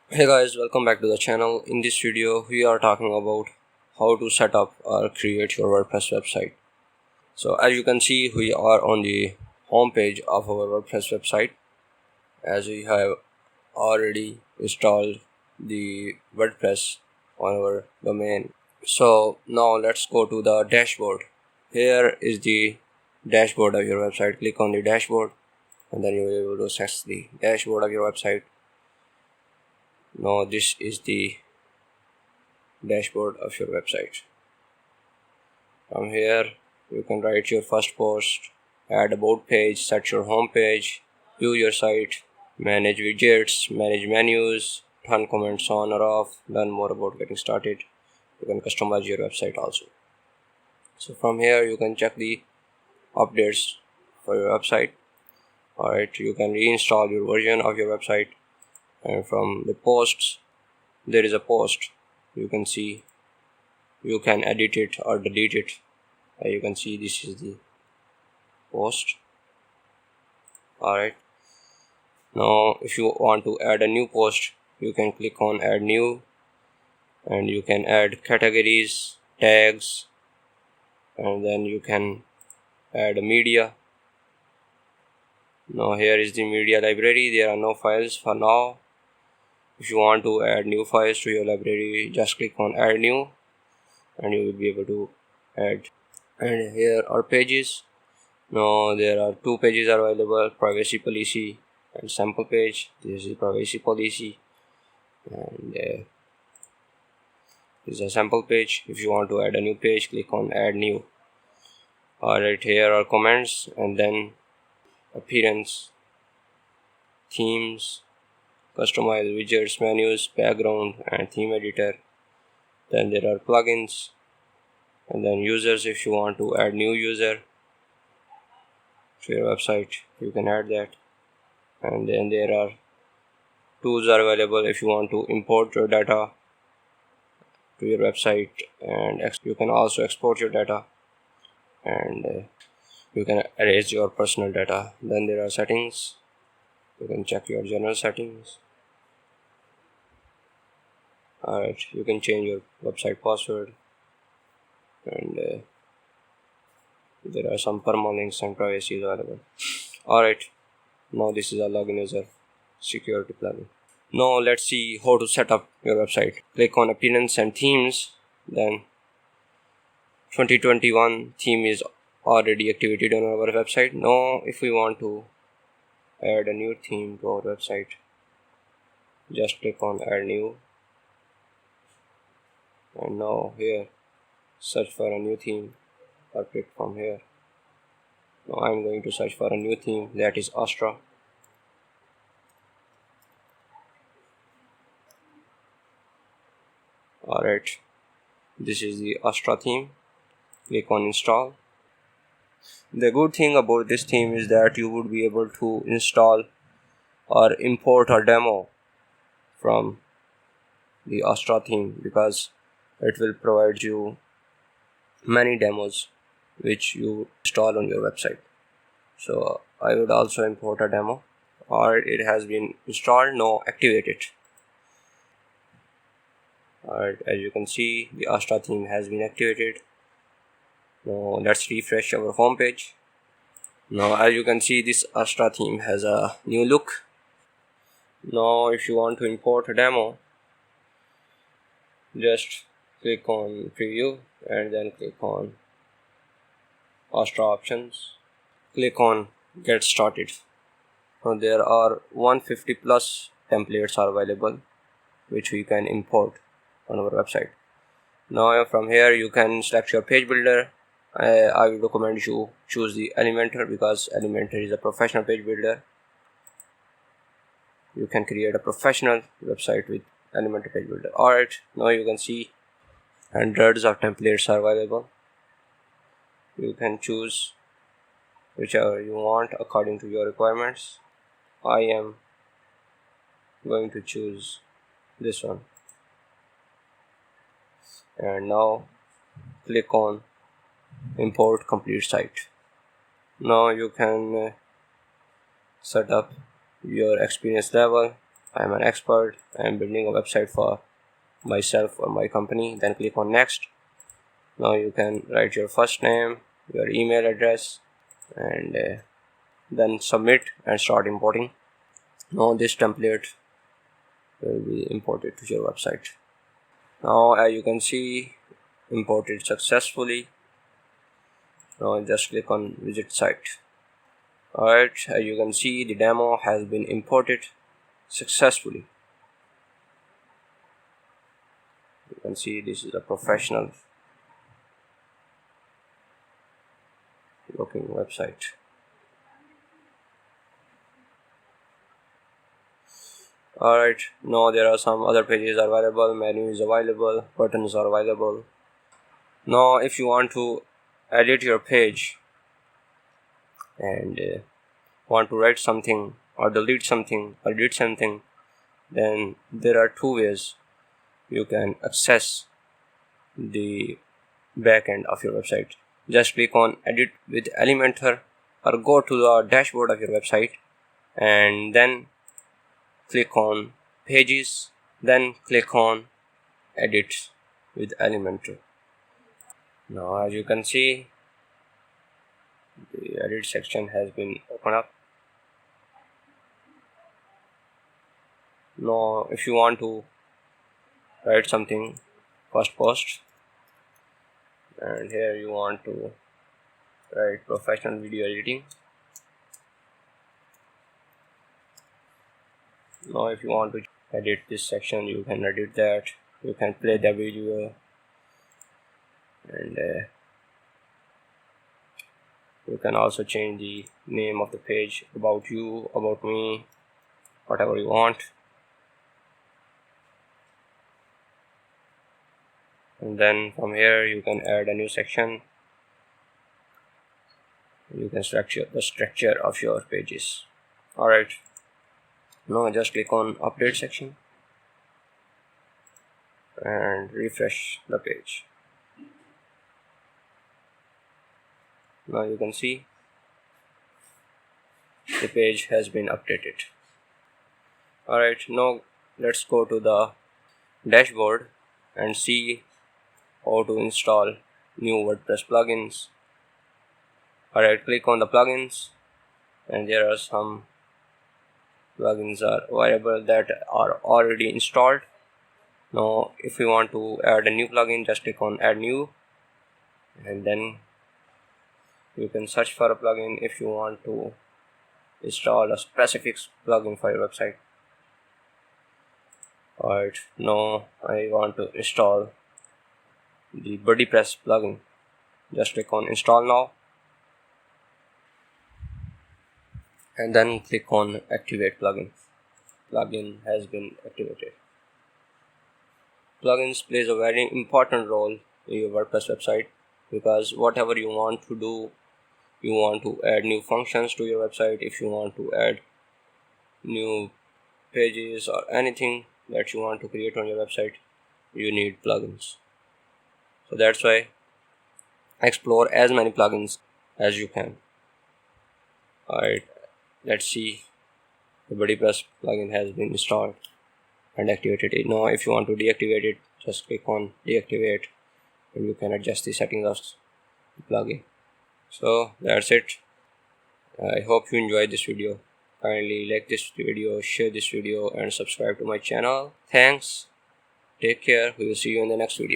Hey guys, welcome back to the channel. In this video, we are talking about how to set up or create your WordPress website. So as you can see, we are on the home page of our WordPress website as we have already installed the WordPress on our domain. So now let's go to the dashboard. Here is the dashboard of your website. Click on the dashboard and then you will be able to access the dashboard of your website. Now this is the dashboard of your website. From here you can write your first post, add about page, set your home page, view your site, manage widgets, manage menus, turn comments on or off, learn more about getting started. You can customize your website also. So from here you can check the updates for your website. Alright, you can reinstall your version of your website, and from the posts there is a post. You can see you can edit it or delete it. You can see this is the post. Alright, now if you want to add a new post, you can click on add new, and you can add categories, tags, and then you can add a media. Now here is the media library. There are no files for now. If you want to add new files to your library, just click on add new and you will be able to add. And here are pages. Now there are two pages are available: privacy policy and sample page. This is privacy policy, and this is a sample page. If you want to add a new page, click on add new. Alright, here are comments, and then appearance, themes, customize widgets, menus, background, and theme editor. Then there are plugins, and then users. If you want to add new user to your website, you can add that. And then there are tools are available if you want to import your data to your website, and you can also export your data, and you can erase your personal data. Then there are settings. You can check your general settings. Alright, you can change your website password, and there are some permalinks and privacy available. Alright, now this is a login user security plugin. Now let's see how to set up your website. Click on appearance and themes. Then 2021 theme is already activated on our website. Now if we want to add a new theme to our website, just click on add new, and now here search for a new theme or pick from here. Now I'm going to search for a new theme, that is Astra. Alright, this is the Astra theme. Click on install. The good thing about this theme is that you would be able to install or import a demo from the Astra theme, because it will provide you many demos which you install on your website. So I would also import a demo. Alright, it has been installed. Now activate it. Alright, as you can see, the Astra theme has been activated. Now let's refresh our home page. Now as you can see, this Astra theme has a new look. Now if you want to import a demo, just click on preview and then click on Astra options. Click on get started. Now there are 150 plus templates are available which we can import on our website. Now from here you can select your page builder. I would recommend you choose the Elementor, because Elementor is a professional page builder. You can create a professional website with Elementor page builder. Alright, now you can see hundreds of templates are available. You can choose whichever you want according to your requirements. I am going to choose this one, and now click on import complete site. Now you can set up your experience level. I'm an expert, I'm building a website for myself or my company. Then click on next. Now you can write your first name, your email address, and then submit and start importing. Now this template will be imported to your website. Now as you can see, imported successfully. Now just click on visit site. Alright, as you can see, the demo has been imported successfully. You can see this is a professional looking website. Alright, now there are some other pages are available, menu is available, buttons are available. Now if you want to edit your page and want to write something or delete something or edit something, then there are two ways you can access the backend of your website. Just click on edit with Elementor or go to the dashboard of your website and then click on pages, then click on edit with Elementor. Now as you can see, the edit section has been opened up. Now if you want to write something, first post, and here you want to write professional video editing. Now if you want to edit this section, you can edit that. You can play the video and you can also change the name of the page, about you, about me, whatever you want. And then from here you can add a new section. You can structure the structure of your pages. Alright, now just click on update section and refresh the page. Now you can see the page has been updated. Alright, now let's go to the dashboard and see how to install new WordPress plugins. Alright, click on the plugins and there are some plugins are available that are already installed. Now if you want to add a new plugin, just click on add new and then you can search for a plugin if you want to install a specific plugin for your website. Alright, now I want to install the WordPress plugin. Just click on install now and then click on activate plugin. Plugin has been activated. Plugins plays a very important role in your WordPress website because whatever you want to do, you want to add new functions to your website, if you want to add new pages or anything that you want to create on your website, you need plugins. So that's why explore as many plugins as you can. Alright, let's see. The WordPress plugin has been installed and activated. Now if you want to deactivate it, just click on deactivate and you can adjust the settings of the plugin. So that's it. I hope you enjoyed this video. Kindly like this video, share this video and subscribe to my channel. Thanks. Take care. We will see you in the next video.